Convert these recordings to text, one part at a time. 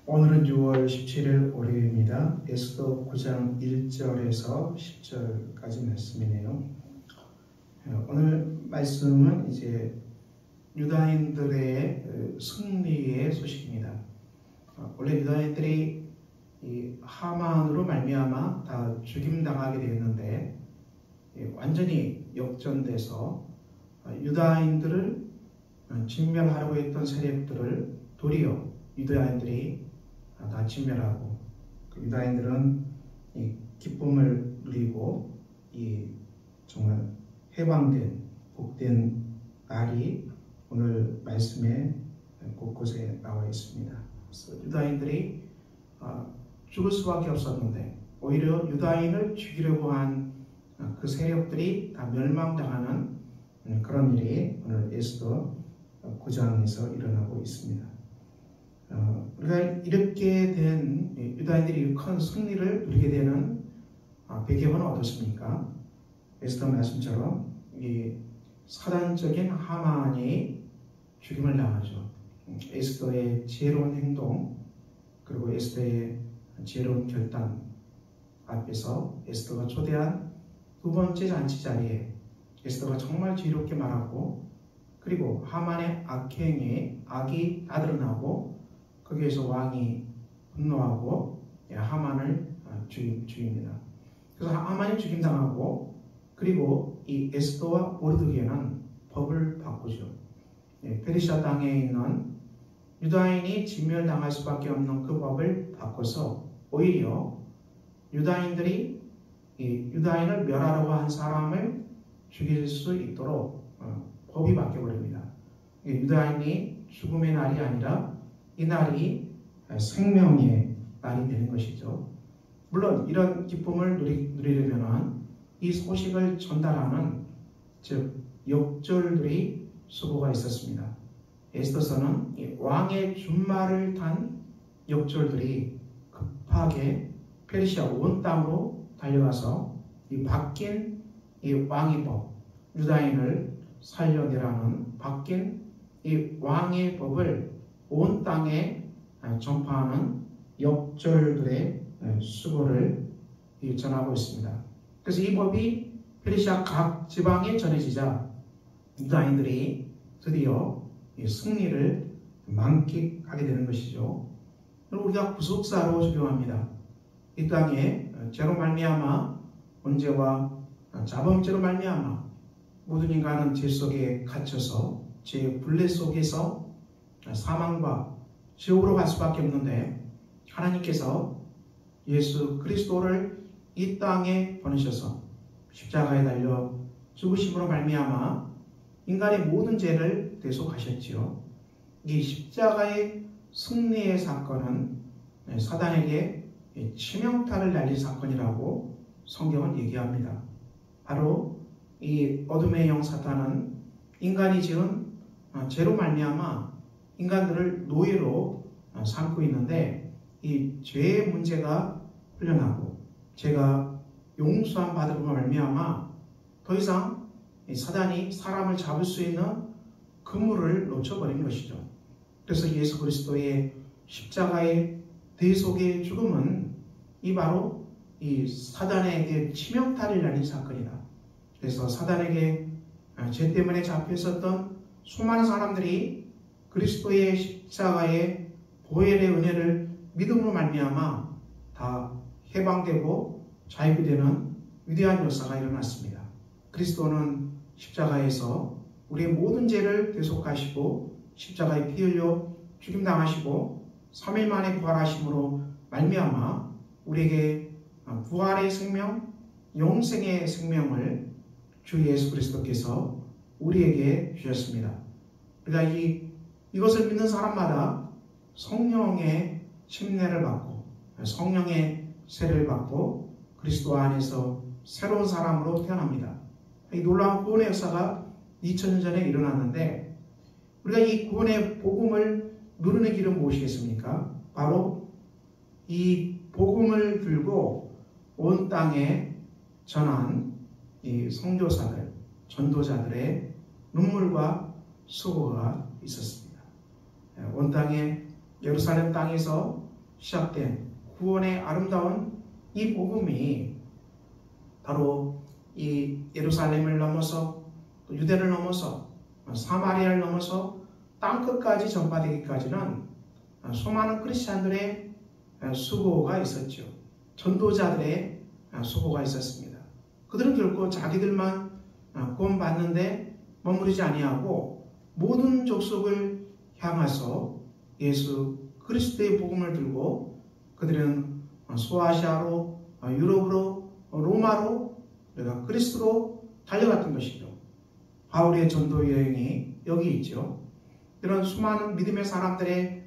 오늘은 6월 17일 월요일입니다. 에스더 9장 1절에서 10절까지 말씀이네요. 오늘 말씀은 이제 유다인들의 승리의 소식입니다. 원래 유다인들이 이 하만으로 말미암아 다 죽임당하게 되었는데 완전히 역전돼서 유다인들을 진멸하려고 했던 세력들을 도리어 유다인들이 다 진멸하고 유다인들은 이 기쁨을 누리고 이 정말 해방된 복된 날이 오늘 말씀에 곳곳에 나와 있습니다. 그래서 유다인들이 죽을 수밖에 없었는데 오히려 유다인을 죽이려고 한 그 세력들이 다 멸망당하는 그런 일이 오늘 에스더 9장에서 일어나고 있습니다. 우리가 이렇게 된 유다인들이 큰 승리를 누리게 되는 배경은 어떻습니까? 에스더 말씀처럼 이 사단적인 하만이 죽임을 당하죠. 에스더의 지혜로운 행동 그리고 에스더의 지혜로운 결단 앞에서 에스더가 초대한 두 번째 잔치 자리에 에스더가 정말 지혜롭게 말하고 그리고 하만의 악행에 악이 다 드러나고 거기에서 왕이 분노하고 하만을 죽입니다. 그래서 하만이 죽임당하고 그리고 이 에스더와 모르드게는 법을 바꾸죠. 페르시아 땅에 있는 유다인이 진멸당할 수밖에 없는 그 법을 바꿔서 오히려 유다인들이 이 유다인을 멸하려고 한 사람을 죽일 수 있도록 법이 바뀌어버립니다. 유다인이 죽음의 날이 아니라 이 날이 생명의 날이 되는 것이죠. 물론 이런 기쁨을 누리려면 이 소식을 전달하는 즉 역졸들이 수고가 있었습니다. 에스더서는 왕의 준말을 탄 역졸들이 급하게 페르시아 온 땅으로 달려가서 이 바뀐 이 왕의 법, 유다인을 살려내라는 바뀐 이 왕의 법을 온 땅에 전파하는 역졸들의 수고를 전하고 있습니다. 그래서 이 법이 페르시아 각 지방에 전해지자 유다인들이 드디어 승리를 만끽하게 되는 것이죠. 우리가 구속사로 적용합니다. 이 땅에 죄로 말미암아 번제와 자범죄로 말미암아 모든 인간은 죄 속에 갇혀서 죄의 굴레 속에서 사망과 지옥으로 갈 수밖에 없는데 하나님께서 예수 그리스도를 이 땅에 보내셔서 십자가에 달려 죽으심으로 말미암아 인간의 모든 죄를 대속하셨지요. 이 십자가의 승리의 사건은 사단에게 치명타를 날린 사건이라고 성경은 얘기합니다. 바로 이 어둠의 영 사탄은 인간이 지은 죄로 말미암아 인간들을 노예로 삼고 있는데 이 죄의 문제가 풀려나고 죄가 용서함 받음으로 말미암아 더 이상 사단이 사람을 잡을 수 있는 그물을 놓쳐버린 것이죠. 그래서 예수 그리스도의 십자가의 대속의 죽음은 바로 이 사단에게 치명타를 날린 사건이다. 그래서 사단에게 죄 때문에 잡혀 있었던 수많은 사람들이 그리스도의 십자가의 보혈의 은혜를 믿음으로 말미암아 다 해방되고 자유게 되는 위대한 역사가 일어났습니다. 그리스도는 십자가에서 우리의 모든 죄를 대속하시고 십자가에 피 흘려 죽임당하시고 3일 만에 부활하심으로 말미암아 우리에게 부활의 생명, 영생의 생명을 주 예수 그리스도께서 우리에게 주셨습니다. 그러니까 이것을 믿는 사람마다 성령의 침례를 받고 성령의 세례를 받고 그리스도 안에서 새로운 사람으로 태어납니다. 이 놀라운 구원의 역사가 2000년 전에 일어났는데 우리가 이 구원의 복음을 누리는 길은 무엇이겠습니까? 바로 이 복음을 들고 온 땅에 전한 이 선교사들, 전도자들의 눈물과 수고가 있었습니다. 온 땅에 예루살렘 땅에서 시작된 구원의 아름다운 이 복음이 바로 이 예루살렘을 넘어서 또 유대를 넘어서 사마리아를 넘어서 땅끝까지 전파되기까지는 수많은 크리스찬들의 수고가 있었죠. 전도자들의 수고가 있었습니다. 그들은 결코 자기들만 구원받는데 머무르지 아니하고 모든 족속을 향해서 예수 그리스도의 복음을 들고 그들은 소아시아로 유럽으로 로마로 내가 그리스도로 달려갔던 것이죠. 바울의 전도 여행이 여기 있죠. 이런 수많은 믿음의 사람들의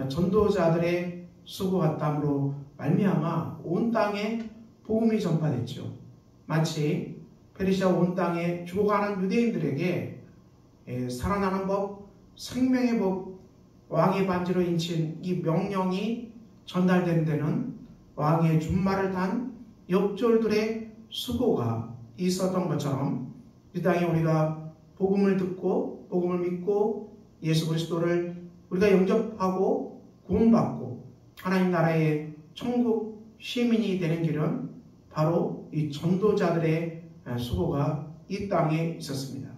전도자들의 수고와 땀으로 말미암아 온 땅에 복음이 전파됐죠. 마치 페르시아 온 땅에 죽어가는 유대인들에게 살아나는 법, 생명의 법, 왕의 반지로 인친 이 명령이 전달된 데는 왕의 준말을 단 역졸들의 수고가 있었던 것처럼 이 땅에 우리가 복음을 듣고 복음을 믿고 예수 그리스도를 우리가 영접하고 구원받고 하나님 나라의 천국 시민이 되는 길은 바로 이 전도자들의 수고가 이 땅에 있었습니다.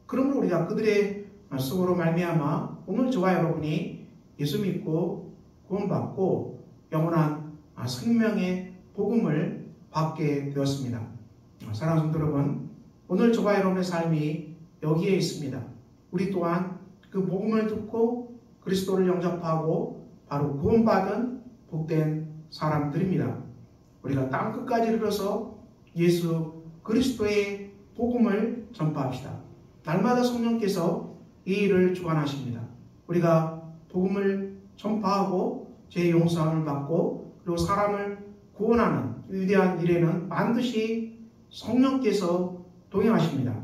그러므로 우리가 그들의 수고로 말미암아 오늘 저와 여러분이 예수 믿고 구원받고 영원한 생명의 복음을 받게 되었습니다. 사랑하는 성도 여러분, 오늘 저와 여러분의 삶이 여기에 있습니다. 우리 또한 그 복음을 듣고 그리스도를 영접하고 바로 구원받은 복된 사람들입니다. 우리가 땅끝까지 이르러서 예수 그리스도의 복음을 전파합시다. 날마다 성령께서 이 일을 주관하십니다. 우리가 복음을 전파하고 죄의 용서함을 받고 그리고 사람을 구원하는 위대한 일에는 반드시 성령께서 동행하십니다.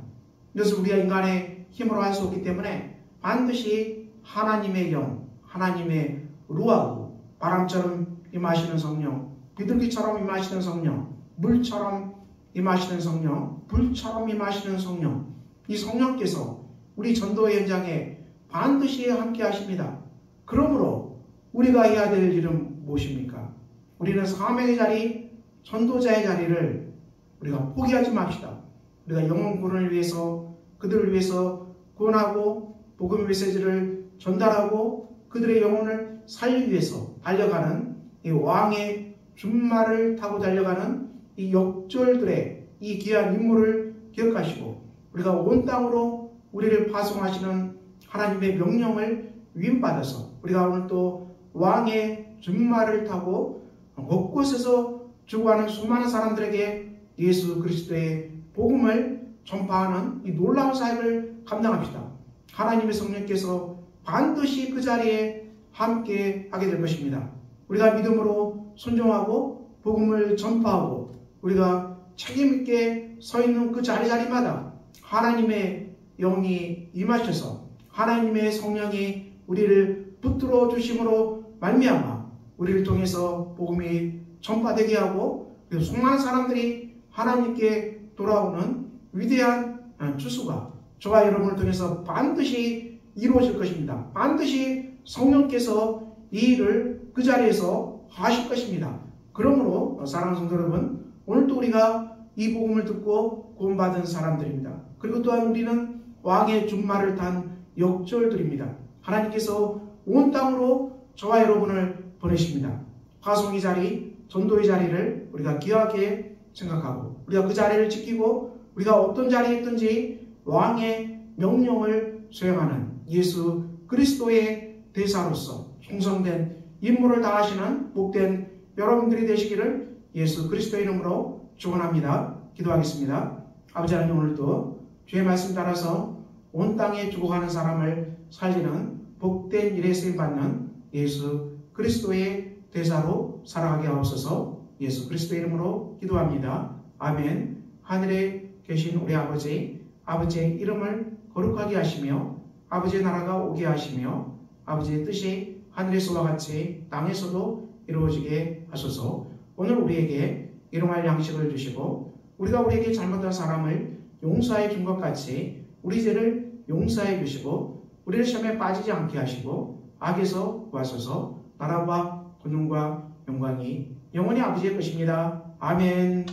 이것을 우리가 인간의 힘으로 할 수 없기 때문에 반드시 하나님의 영, 하나님의 루아우, 바람처럼 임하시는 성령, 비둘기처럼 임하시는 성령, 물처럼 임하시는 성령, 불처럼 임하시는 성령, 이 성령께서 우리 전도의 현장에 반드시 함께 하십니다. 그러므로 우리가 해야 될 일은 무엇입니까? 우리는 사명의 자리, 전도자의 자리를 우리가 포기하지 맙시다. 우리가 영혼 구원을 위해서 그들을 위해서 구원하고 복음 메시지를 전달하고 그들의 영혼을 살리기 위해서 달려가는 이 왕의 준말을 타고 달려가는 이 역졸들의 이 귀한 임무를 기억하시고 우리가 온 땅으로 우리를 파송하시는 하나님의 명령을 위임받아서 우리가 오늘 또 왕의 준말을 타고 곳곳에서 죽어가는 수많은 사람들에게 예수 그리스도의 복음을 전파하는 이 놀라운 사역을 감당합시다. 하나님의 성령께서 반드시 그 자리에 함께 하게 될 것입니다. 우리가 믿음으로 순종하고 복음을 전파하고 우리가 책임있게 서 있는 그 자리마다 하나님의 영이 임하셔서 하나님의 성령이 우리를 붙들어 주심으로 말미암아 우리를 통해서 복음이 전파되게 하고 수많은 사람들이 하나님께 돌아오는 위대한 추수가 저와 여러분을 통해서 반드시 이루어질 것입니다. 반드시 성령께서 이 일을 그 자리에서 하실 것입니다. 그러므로 사랑하는 성도 여러분, 오늘도 우리가 이 복음을 듣고 구원받은 사람들입니다. 그리고 또한 우리는 왕의 준말을 탄 역졸들입니다. 하나님께서 온 땅으로 저와 여러분을 보내십니다. 파송의 자리, 전도의 자리를 우리가 귀하게 생각하고 우리가 그 자리를 지키고 우리가 어떤 자리에 있든지 왕의 명령을 수행하는 예수 그리스도의 대사로서 충성된 임무를 다하시는 복된 여러분들이 되시기를 예수 그리스도의 이름으로 축원합니다. 기도하겠습니다. 아버지 하나님, 오늘도 주의 말씀 따라서 온 땅에 죽어가는 사람을 살리는 복된 일에 쓰임받는 예수 그리스도의 대사로 살아가게 하옵소서. 예수 그리스도의 이름으로 기도합니다. 아멘. 하늘에 계신 우리 아버지, 아버지의 이름을 거룩하게 하시며 아버지의 나라가 오게 하시며 아버지의 뜻이 하늘에서와 같이 땅에서도 이루어지게 하소서. 오늘 우리에게 일용할 양식을 주시고 우리가 우리에게 잘못한 사람을 용서해 준 것 같이 우리 죄를 용서해 주시고 우리를 시험에 빠지지 않게 하시고 악에서 구하소서. 나라와 권능과 영광이 영원히 아버지의 것입니다. 아멘.